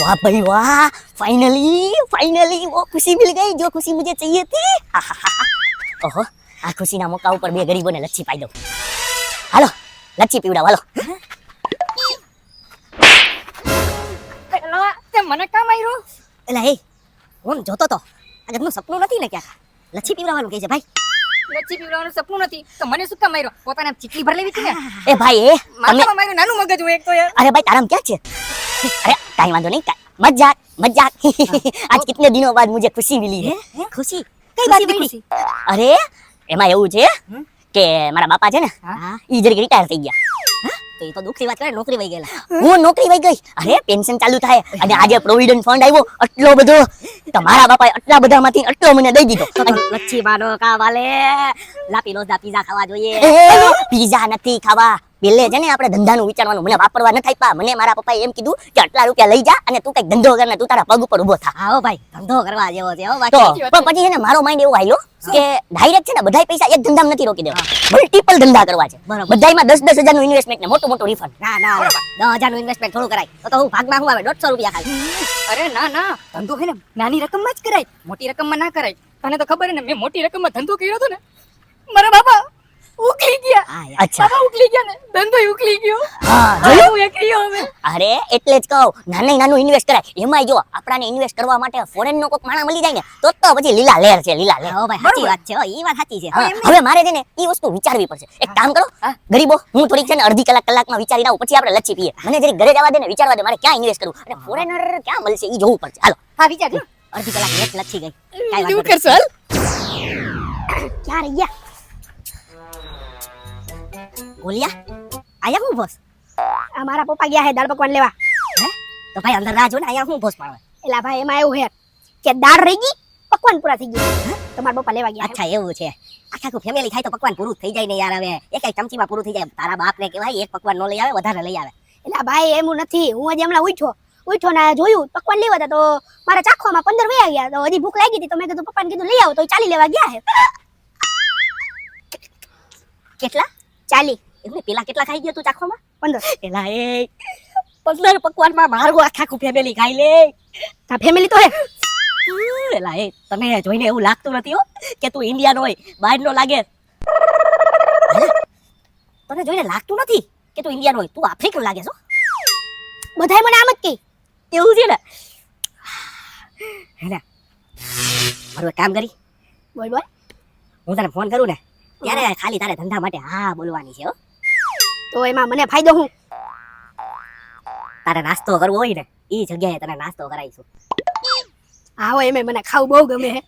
वाह भाई वाह, फाइनली वो खुशी मिल गई जो खुशी मुझे चाहिए थी। ओहो, આ ખુશીના મોકા ઉપર બે ગરીબોને લચ્છી પાઈ દઉં। હાલો લચ્છી પીવડાવો, હાલો। એલા તે મને કામ આવ્યો? એલા એ હું જોતો તો આ ઘરનું સપનું નથી ને, ક્યાં લચ્છી પીવડાવવાનું કહે છે ભાઈ। લચ્છી પીવડાવવાનું સપનું નથી તો મને શું કામ આવ્યો? પોતાને ચીટલી ભર લેવી હતી ને। એ ભાઈ એ તમે માથામાં માર્યું નાનું મગજ હોય એક તો યાર। अरे भाई तारम क्या છે? अरे काई वांधो नहीं, मजाक मजाक। आज कितने दिनों बाद मुझे खुशी मिली है। खुशी कई बात की खुशी? अरे એમાં એવું છે કે મારા બાપા છે ને ઈ જરીક રિટાયર થઈ ગયા। તો એ તો દુઃખની વાત કરે, નોકરી વઈ ગયેલા। હું નોકરી વઈ ગઈ, અરે પેન્શન ચાલુ થાય અને આજે પ્રોવિડન્ટ ફંડ આવ્યો આટલો બધો, તો મારા બાપાએ આટલા બધામાંથી આટલો મને દઈ દીધો। લચ્છી માનો કા વાલે, લાપીનોઝના પીઝા ખાવા જોઈએ। પીઝા નથી ખાવા, પેલે છે ને આપણે ધંધાનું વિચારવાનું, મને વાપરવા ન થાય। મને મારા પપ્પાએ એમ કીધું કે આટલા રૂપિયા લઈ જા અને તું કઈક ધંધો કર ને તું તારા પગ ઉપર ઊભો થા। આવો ભાઈ ધંધો કરવા જેવો છે હો બાકી। પણ પછી છે ને મારો માઇન્ડ એવો આયલો કે ડાયરેક્ટ છે ને બધાય પૈસા એક ધંધામાં નથી રોકી દેવા, મલ્ટીપલ ધંધા કરવા છે। બધાયમાં 10-10 હજારનું ઇન્વેસ્ટમેન્ટ ને મોટું રિફંડ। ના 10,000નું ઇન્વેસ્ટમેન્ટ થોડું કરાય, તો હું ભાગમાં હું આવે 150 રૂપિયા ખાલી। અરે ના ધંધો હે ને નાની રકમમાં જ કરાય, મોટી રકમમાં ના કરાય। તને તો ખબર હે ને મેં મોટી રકમમાં ધંધો કર્યો હતો ને, મારા બાપા ઉકલી ગયા। અચ્છા બાપા ઉકલી ગયા ને ધંધો ઉકલી ગયો। હા જોયું હું એકલી હવે। અરે એટલે જ કહું નાનું ઇન્વેસ્ટ કરાય। એમાંય જો આપણાને ઇન્વેસ્ટ કરવા માટે ફોરેન નો કોક માણા મળી જાય ને તો પછી લીલા લહેર છે, લીલા લહેર। હો ભાઈ સાચી વાત છે, ઈ વાત સાચી છે। હવે મારે છે ને ઈ વસ્તુ વિચારવી પડશે। એક કામ કરો ગરીબો, હું થોડીક છે ને અડધી કલાકમાં વિચારી લઉં, પછી આપણે લચ્છી પીએ। મને જરી ઘરે જવા દે ને, વિચારવા દે મારે ક્યાં ઇન્વેસ્ટ કરવું અને ફોરેનર ક્યાં મળશે ઈ જોવું પડશે। હાલો હા વિચાર અડધી કલાક નેટ લચ્છી ગઈ, કાઈ વાત તું નથી। કરશો હાલ। ક્યાં રહી ગયા બોલિયા? આયા હું બોસ? આ મારા પપ્પા ગયા હે દાળ પકવાન લેવા। હે તો ભાઈ અંદર રાહ જો ને, આયા હું બોસ પાડવા? એલા ભાઈ એમાં એવું હે કે દાળ રહી ગઈ, પકવાન પૂરા થઈ ગયા, તો મારા પપ્પા લેવા ગયા। અચ્છા એવું છે, આખા ફેમિલી ખાય તો પકવાન પૂરું થઈ જાય ને યાર। હવે એક ચમચીમાં પૂરું થઈ જાય। તારા બાપને કહેવાય એક પકવાન નો લઈ આવે, વધારે લઈ આવે। એલા ભાઈ એમ નથી, હું હજી હમણાં ઉઠ્યો ને જોયું પકવાન લેવા હતા તો મારા ચાખવામાં 15 વયા ગયા, તો હજી ભૂખ લાગી હતી તો મેં કીધું પપ્પાને કીધું લઈ આવો, તો 40 લેવા ગયા હે। કેટલા? 40 એટલે પેલા કેટલા ખાઈ ગયો તું ચાખવામાં? 15 એલા એ 15 પકવાનમાં મારું આખા ફેમિલી ખાઈ લે। તા ફેમિલી તો હે। એલા એ તને જોઈને એવું લાગતું નથી હો કે તું ઇન્ડિયન હોય, બહાર નો લાગે। તને જોઈને લાગતું નથી કે તું ઇન્ડિયન હોય, તું આફ્રિકન લાગે છો। બધાય મને આમ જ કહે। એવું છે ને? હે ને મારું કામ કરી, બોલ બોલ। હું તને ફોન કરું ને ત્યારે ખાલી તારે ધંધા માટે હા બોલવાની છે હો। તો એમાં મને ફાયદો હું? તારે નાસ્તો કરવો હોય ને ઈ જગ્યાએ તને નાસ્તો કરાવીશું। હા હોય એમે મને ખાવું બહુ ગમે હે।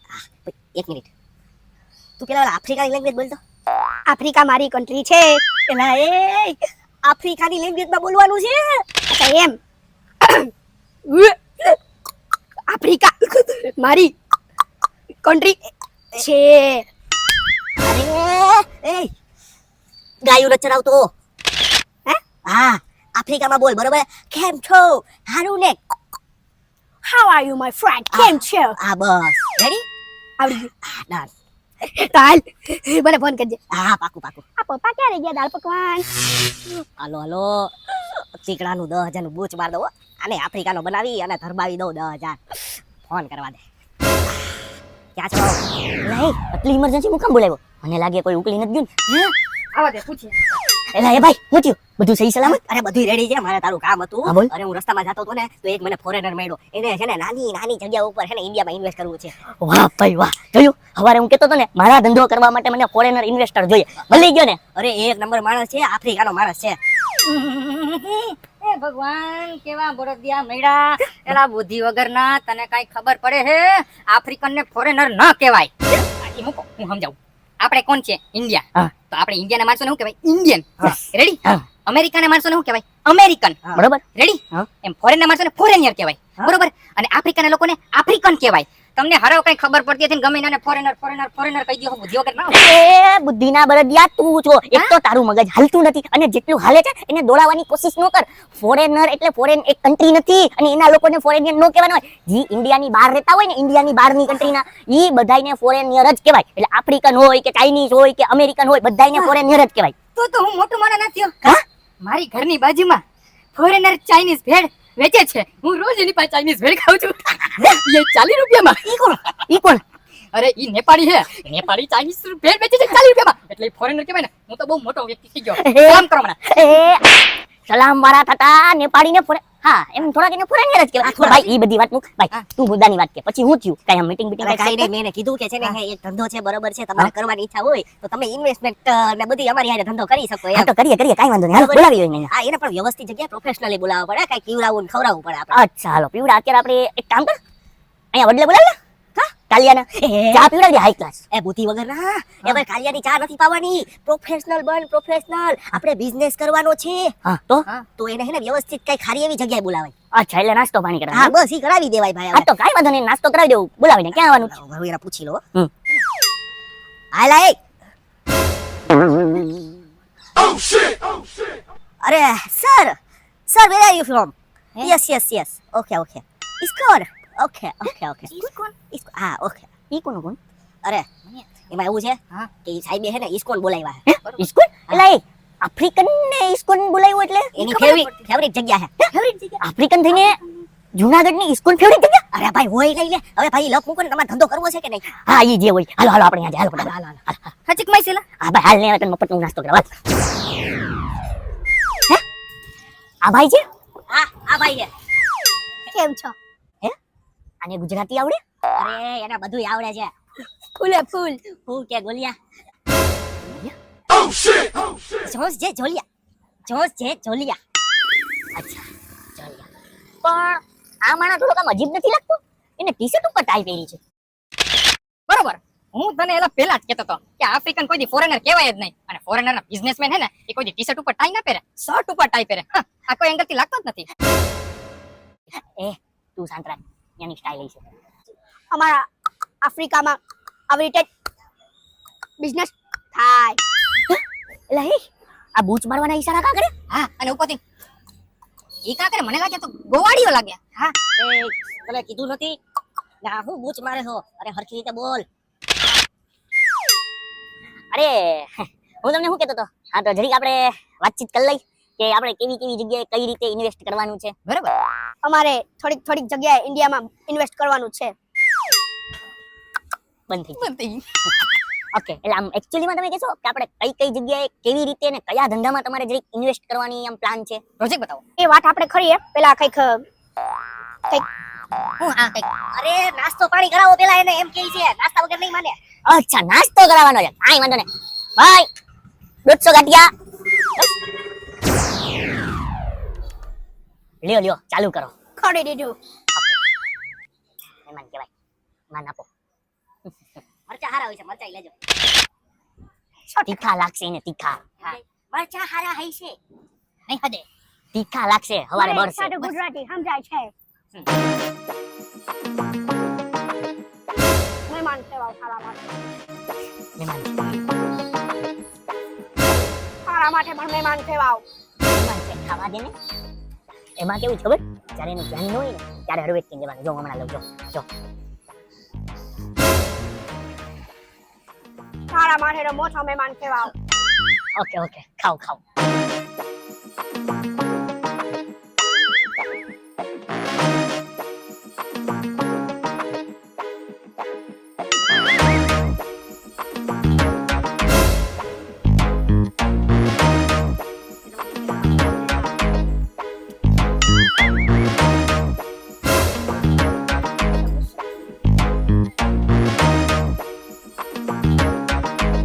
એક મિનિટ, તું પેલા આફ્રિકાની લેંગ્વેજ બોલતો। આફ્રિકા મારી કન્ટ્રી છે। એલા એ આફ્રિકાની લેંગ્વેજમાં બોલવાનું છે? અચ્છા એમ। આફ્રિકા મારી કન્ટ્રી છે। અરે એ ગાયું ન ચરાવતો હે? હા આફ્રિકામાં બોલ, બરોબર? કેમ છો? હારું ને? How are you my friend? કેમ છો? હા બસ રેડી, આવડી ગયું? હા ડન। ચાલ મને ફોન કરજે। હા પાકું। આ પપ્પા ક્યારે ગયા દાળ પકવાન? હાલો ચીકડાનું 10,000 નું બૂચ માર દો અને આફ્રિકાનો બનાવી અને ધરબાવી દો 10,000। ફોન કરવા દે। ક્યાં છો? નહીં આટલી ઇમરજન્સી હું કામ બોલાવ્યો? મને લાગે કોઈ ઉકલી નથી ગયું ને। આવા દે પૂછીએ। એલા એ ભાઈ હું થયું? બધું સહી સલામત? અરે બધું રેડી છે, મારે તારું કામ હતું। હા બોલ। અરે હું રસ્તામાં જતો હતો ને તો એક મને ફોરેનર મળ્યો, એને છે ને નાની જગ્યા ઉપર છે ને ઇન્ડિયામાં ઇન્વેસ્ટ કરવું છે। વાહ ભાઈ વાહ, જોયું? હવારે હું કહેતો હતો ને મારા ધંધો કરવા માટે મને ફોરેનર ઇન્વેસ્ટર જોઈએ, મળી ગયો ને। અરે એક નંબર માણસ છે, આફ્રિકાનો માણસ છે। એ ભગવાન કેવા બળદિયા મળ્યા, એલા બુદ્ધિ વગરના, તને કઈ ખબર પડે હે? આફ્રિકન ને ફોરેનર ન કહેવાય। ઈ મૂકો હું સમજાવું। આપણે કોણ છે? ઇન્ડિયા। તો આપણે ઇન્ડિયાના માણસોને શું કહેવાય? ઇન્ડિયન। રેડી? અમેરિકાના માણસોને શું કહેવાય? અમેરિકન। બરોબર રેડી? એમ ફોરેનના માણસોને ફોરેનિયર કહેવાય, બરોબર? અને આફ્રિકાના લોકોને આફ્રિકન કહેવાય। તમને હરાવ કઈ ખબર પડતી હતી ને ગમે એને ફોરેનર કહી દો, બુદ્ધિ વગર ના। એ બુદ્ધિના બળદિયા તું છો। એક તો તારું મગજ હાલતું નથી અને જેટલું હાલે છે એને દોડાવવાની કોશિશ ન કર। ફોરેનર એટલે ફોરેન એક કન્ટ્રી નથી અને એના લોકોને ફોરેનિયર નો કહેવાનું હોય। જી ઇન્ડિયાની બહાર રહેતા હોય ને, ઇન્ડિયાની બહારની કન્ટ્રીના, ઈ બધાયને ફોરેનિયર જ કહેવાય। એટલે આફ્રિકન હોય કે ચાઇનીઝ હોય કે અમેરિકન હોય, બધાયને ફોરેનિયર જ કહેવાય। તો હું મોટું માણા નથી। મારી ઘરની બાજુમાં ફોરેનર ચાઇનીઝ ભેળ વેચે છે. હું રોજ એની પાસે ચાઇનીઝ ભેળ ખાઉં છું. એ 40 રૂપિયામાં. ઈ કોણ અરે ઈ નેપાળી હે. નેપાળી ચાઇનીઝ ભેળ વેચે છે 40 રૂપિયામાં. એટલે ફોરેનર કહેવાય ને. હું તો બહુ મોટો વ્યક્તિ થઈ ગયો. કામ કરો હમણાં. સલામ મારા થતા નેપાળીને હા એમ થોડાક એને ફોરેનર જ કહેવાય. ભાઈ ઈ બધી વાત મૂક ભાઈ, તું મુદ્દાની વાત કે પછી હું થયું કાઈ મીટિંગ હવે કાંઈ નહીં, મેં એને કીધું કે છે ને એક ધંધો છે, બરોબર છે, તમારે કરવાની ઈચ્છા હોય તો તમે ઇન્વેસ્ટમેન્ટ ને બધી અમારી હારે ધંધો કરી શકો એમ. હા તો કરીએ કાઈ વાંધો નહીં, હાલો બોલાવી હોય ને. હા, એને પણ વ્યવસ્થિત જગ્યાએ પ્રોફેશનલી બોલાવવા પડે, કાંઈ પીવડાવવું ને ખવડાવવું પડે આપણે. અચ્છા હાલો પીવડા. અત્યારે આપણે એક કામ કર, અહીંયા વડલે બોલાવી લે. હા કાલિયાના ચા પીવડાવી દે હાઈ ક્લાસ. એ બુદ્ધિ વગર ના, એ ભાઈ કાલિયાની ચા નથી પાવાની, પ્રોફેશનલ બન પ્રોફેશનલ. આપણે બિઝનેસ કરવાનો છે હા તો તો એને હે ને વ્યવસ્થિત કઈ ખારી એવી જગ્યાએ બોલાવાય. અચ્છા એટલે નાસ્તો પાણી હા કરાવે. બસ ઈ કરાવી દેવાય ભાઈ. હા તો કાઈ વાંધો નહીં, નાસ્તો કરાવી દેવું. બોલાવીને ક્યાં આવવાનું છે? હવે એને પૂછી લો. હમ. હાલ આય. અરે sir where are you from? Yes okay ISKCON. Okay હા ઓકે. ઈ કોનું કોણ? અરે એમાં એવું છે હા. કે ઈ સાહેબે હે ને ઇસ્કોન બોલાવ્યા હે ઇસ્કોન? એટલે એ આફ્રિકન ને ઇસ્કોન બોલાવ્યું એટલે એની ફેવરિટ જગ્યા હે. આફ્રિકન થઈને જૂનાગઢની ઇસ્કોન ફેવરિટ જગ્યા? અરે ભાઈ હોય લઈ લે. હવે ભાઈ લપ મૂકો ને, તમારે ધંધો કરવો છે કે નહીં? હા ઈ જે હોય. હાલો હાલો આપણે અહીંયા જાય. હાલો હાલો. હચિક માઈસેલા. હા ભાઈ હાલ ને હવે તને મફતનો નાસ્તો કરાવ. હે આ ભાઈ છે? હા આ ભાઈ હે. કેમ છો? આને ગુજરાતી આવડે? અરે એને બધુંય આવડે છે. ફૂલે ફૂલ. હું કે ગોલિયા જોશ જે જોલિયા. અચ્છા ચાલ. પણ આ માણસ થોડોક આમ અજીબ નથી લાગતો? એને ટી-શર્ટ ઉપર ટાઈ પહેરી છે. બરોબર. હું તને એલા પહેલા જ કહેતો હતો કે આફ્રિકન કોઈ દી ફોરેનર કહેવાય જ નહીં. અને ફોરેનર ના બિઝનેસમેન હે ને એ કોઈ દી ટી-શર્ટ ઉપર ટાઈ ના પહેરે, શર્ટ ઉપર ટાઈ પહેરે. આ કોઈ એંગલ થી લાગતો જ નથી. એ તું શાંત રાખ, એની સ્ટાઇલ છે. અમારા આફ્રિકામાં આવી રીતે બિઝનેસ થાય. એટલે હે આ બૂચ મારવાના ઈશારા કા કરે? હા અને ઉપરથી ઈ કા કરે મને લાગે તો ગોવાડીઓ લાગે. હા એ તને કીધું નથી ના હું બૂચ મારે છો? અરે હરખી રીતે બોલ. અરે હું તમને શું કહેતો હતો? હા તો જરીક આપણે વાતચીત કરી લઈ કે આપણે કેવી કેવી જગ્યાએ કઈ રીતે ઇન્વેસ્ટ કરવાનું છે. બરોબર. અમારે થોડીક જગ્યાએ ઇન્ડિયામાં ઇન્વેસ્ટ કરવાનું છે. બંધ થઈ ગયું. ઓકે એટલે આમ એકચ્યુઅલીમાં તમે કહેશો કે આપણે કઈ જગ્યાએ કેવી રીતે અને કયા ધંધામાં તમારે જરીક ઇન્વેસ્ટ કરવાની આમ પ્લાન છે? પ્રોજેક્ટ બતાવો. એ વાત આપણે કરીએ પેલા કંઈક હું આ કઈક અરે નાસ્તો પાણી કરાવો પેલા એને, એમ કહે છે નાસ્તા વગર નહીં માને. અચ્છા નાસ્તો કરાવવાનો છે. કાંઈ વાંધો નહીં ભાઈ. 150 ગાંઠિયા લ્યો ચાલુ કરો. ખરી દીધું. મહેમાન કહેવાય. માન આપો. મરચા હારા હોય છે, મરચા લેજો. તીખા લાગશે ને તીખા. મરચા હારા હોય છે. નહીં હદે. તીખા લાગશે હવારે મને બળશે. સાદું ગુજરાતી સમજાય છે. મહેમાન સેવા સારા માટે મહેમાન પણ મહેમાન સેવા છે ખાવા દે ને. એમાં કેવું છે ખબર? જ્યારે એનું ધ્યાન ન હોય ને ત્યારે હળવેક થી જવાનું. જો હમણાં લઉં જો સારા માટે મોટો મહેમાન સેવા. ઓકે ખાઓ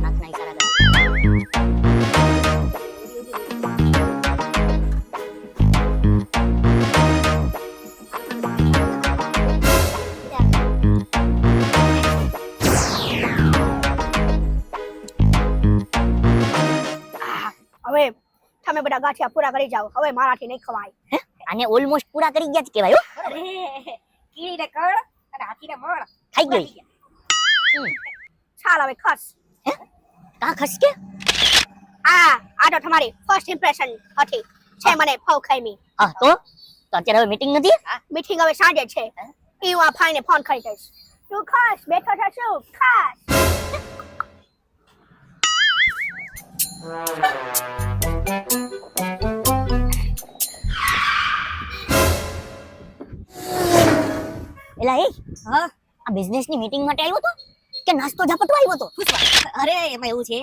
નાખના ઈશારા કરો. હવે તમે બધા ગાંઠિયા પૂરા કરી જાઓ. હવે મારાથી નહીં ખવાય. આને ઓલમોસ્ટ પૂરા કરી ગયા જ કહેવાય. હો અરે કીડીને કળ અને હાથીને મળ. થઈ ગઈ. ચાલ હવે ખસ. કા ખસકે? આ તો તમારી ફર્સ્ટ ઇમ્પ્રેશન હતી છે. મને ફાવ ખાઈમી. હા તો અત્યારે હવે મીટિંગ નથી. મીટિંગ હવે સાંજે છે. હું આ ભાઈને ફોન કરી દઈશ. તું ખસ બેઠો છે શું? ખસ. એલા એ હા આ બિઝનેસની મીટિંગ માટે આવ્યો તો કે નાસ્તો ઝાપટવા આવ્યો તો? અરે એમાં એવું છે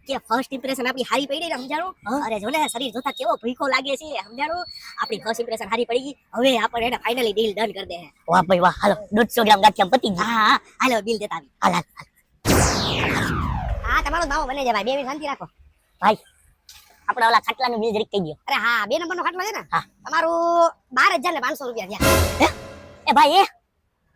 કે ફર્સ્ટ ઇમ્પ્રેશન આપણી હારી પડી ને સમજાણું. અરે જો ને શરીર જોતા કેવો ભૂખો લાગે છે સમજાણું. આપણી ફર્સ્ટ ઇમ્પ્રેશન હારી પડી ગઈ. હવે આપણે એને ફાઇનલી ડીલ ડન કરી દે. વાહ ભાઈ વાહ, હાલો 150 ગ્રામ ગાંઠિયા પતી ગઈ. હા હા હાલો બિલ દેતા આવી. હાલ હાલ હાલ. હા તમારો દાવો બને જાય ભાઈ 2 મિનિટ શાંતિ રાખો. ભાઈ આપણા ઓલા ખાટલાનું બિલ જરીક કહી દો. અરે હા 2 નંબરનો ખાટલો છે ને હા. તમારું 12,500 રૂપિયા થયા. એ ભાઈ એ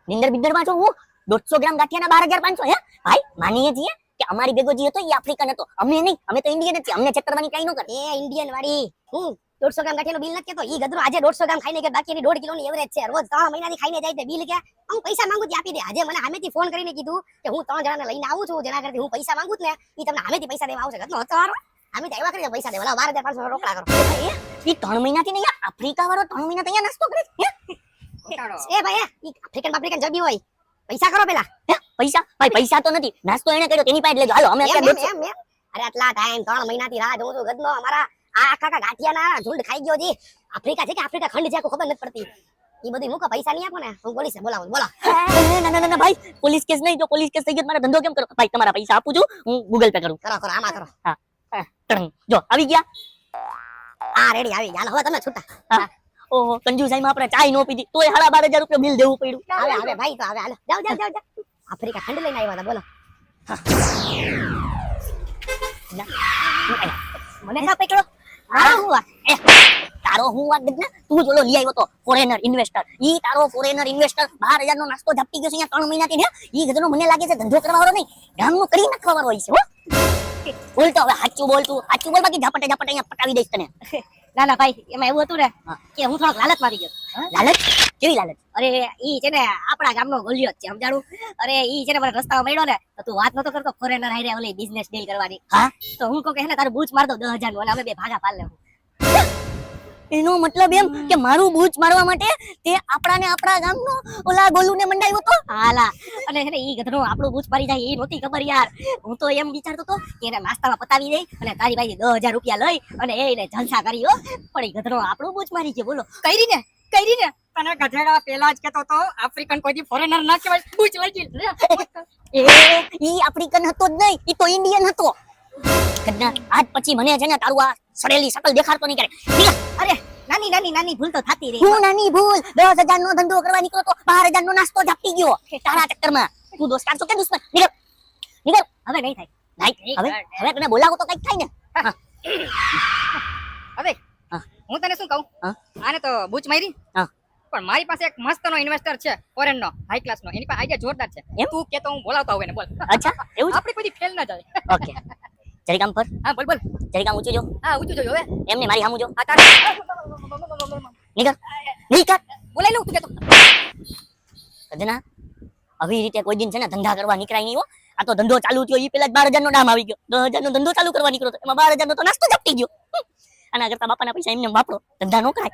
નિંદર બિંદર માં છો હું 150 ગ્રામ ગાંઠિયાના 12,500 હે ભાઈ? માનીએ છીએ કે અમારી ભેગો જે હતો એ આફ્રિકન હતો, અમે નહીં, અમે તો ઇન્ડિયન જ છીએ, અમને છેતરવાની ટ્રાય ન કરે. એ ઇન્ડિયન વાળી હું 150 ગ્રામ ગાંઠિયાનું બિલ નથી કેતો. ઈ ગધરો આજે 150 ગ્રામ ખાઈને કે બાકીની 1.5 કિલોની એવરેજ છે. રોજ 3 મહિનાથી ખાઈને જાય છે. બિલ કે હું પૈસા માંગુ છું આપી દે. આજે મને સામેથી ફોન કરીને કીધું કે હું 3 જણાને લઈને આવું છું, જેના કરતી હું પૈસા માંગુ છું ને ઈ તમને સામેથી પૈસા દેવા આવશે. ગધરો હતો હારો. સામેથી આવ્યા કરી પૈસા દેવા. 12,500 રોકડા કરો. એ 3 મહિનાથી નહીં, આફ્રિકા વાળો 3 મહિના અહીંયા નાસ્તો કરે છે હે? એ ભાઈ ઈ આફ્રિકન જબી હોય. પૈસા કરો પેલા. હે? પૈસા? ભાઈ પૈસા તો નથી, નાસ્તો એને કર્યો તેની પાસે લેજો. હાલો અમે અત્યારે 150 અરે આટલા ટાઈમ 3 મહિનાથી રાહ જોઉં છું ગધનો. અમારા આ આખા ગાંઠિયાના ઝુંડ ખાઈ ગયો જી. આફ્રિકા છે કે આફ્રિકા ખંડ છે આખું ખબર નથી પડતી. ઈ બધું મૂકો, પૈસા નહીં આપો ને હું પોલીસને બોલાવું. બોલો. ના ના ના ભાઈ, પોલીસ કેસ નહીં. જો પોલીસ કેસ થઈ ગયો તો મારો ધંધો કેમ કરો? ભાઈ તમારા પૈસા આપું છું, હું ગૂગલ પે કરું. કરો કરો આમાં કરો. ટણ. જો આવી ગયા. આ રેડી આવી ગયા. હાલો હવે તમે છૂટા. હા. ઓહો, કંજુસાઈમાં આપણે ચાય નો પીધી તોય 12,500 રૂપિયા બિલ દેવું પડ્યું. આવે આવે ભાઈ તો આવે. હાલો જાઓ જાઓ જાઓ જાઓ. આફ્રિકા ખંડ લઈને આવ્યા હતા. બોલો. મને ના પકડો. આ હું વાત? તારો હું વાત ને? તું જોલો લઈ આવ્યો તો ફોરેનર ઇન્વેસ્ટર. ઈ તારો ફોરેનર ઇન્વેસ્ટર 12,000 નો નાસ્તો ઝપટી ગયો છે અહીંયા 3 મહિનાથી ને. ઈ ગધનો મને લાગે છે ધંધો કરવા વાળો નહીં, ગામનું કરી નાખવા વાળો હોય છે હો. બોલ તો હવે સાચું બોલ તું, સાચું બોલ, બાકી ઝપટે ઝપટે અહીંયા પટાવી દઈશ તને. ના ના ભાઈ એમાં એવું હતું ને કે હું થોડોક લાલચ મારી ગયો. લાલચ? કેવી લાલચ? અરે ઈ છે ને આપણા ગામનો ગોલિયો જ છે સમજાણું. અરે ઈ છે ને મને રસ્તામાં મળ્યો ને તો તું વાત નતો કરતો ફોરેનર હારે ઓલી બિઝનેસ ડીલ કરવાની. હા? તો હું કહું કે હે ને તારું બૂચ માર દો 10,000 નું અને અમે બે ભાગા પાડ લેવું. એનો મતલબ એમ કે મારું બૂચ મારવા માટે તે આપણા ગામનો ઓલા ગોલુને મંડાવ્યો તો? હાલા અને હે ને ઈ ગધરો આપણું બૂચ મારી જાય એ નહોતી ખબર યાર. હું તો એમ વિચારતો તો કે એને નાસ્તામાં પતાવી દે અને તારી ભાઈ 10,000 રૂપિયા લઈ અને એને જલસા કરી હો. પણ ઈ ગધરો આપણું બૂચ મારી ગયો. બોલો કરી ને તને ગધેડા પેલા જ કેતો તો આફ્રિકન કોઈ ફોરેનર ના કહેવાય. પૂછ લઈ એ ઈ આફ્રિકન હતો જ નહીં, ઈ તો ઇન્ડિયન હતો. કદના આજ પછી મને છે ને તારું આ સડેલી શકલ દેખાડતો નહીં કરે. અરે નાની ભૂલ તો થતી રહી. હું નાની ભૂલ 10,000 નો ધંધો કરવા નીકળ્યો તો 12,000 નો નાસ્તો ઝાપટી ગયો તારા ચક્કરમાં. તું દોસ્તાર છો કે દુશ્મન? નીકળ નીકળ. હવે નહીં થાય. હવે તને બોલાવો તો કઈક થાય ને. હવે હા. હું તને શું કહું, હા. આને તો બૂચ મારી હા. પણ મારી પાસે એક મસ્તનો ઇન્વેસ્ટર છે ફોરેન નો, હાઈ ક્લાસ નો. એની પાસે આઈડિયા જોરદાર છે. એમ? તું કે તો હું બોલાવતા હોય ને બોલ. અચ્છા એવું છે? આપણી કોઈ ફેલ ના જાય. ઓકે જરીક આમ પર, હા બોલ બોલ. જરીક આમ ઊંચું જો. હા ઊંચું જોજો હવે. એમને મારી સામું જો. આ તારે નીકળ નીકળ. બોલાઈ લઉં તું કે તો. કદના આવી રીતે કોઈ દિન છે ને ધંધા કરવા નીકળાય નહીં હો. આ તો ધંધો ચાલુ થયો ઈ પેલા જ 12,000 નો ડામ આવી ગયો. 10,000 નો ધંધો ચાલુ કરવા નીકળ્યો તો એમાં 12,000 નો તો નાસ્તો ઝપટી ગયો. આના કરતા બાપાના પૈસા એમને વાપરો, ધંધા નો કરાય.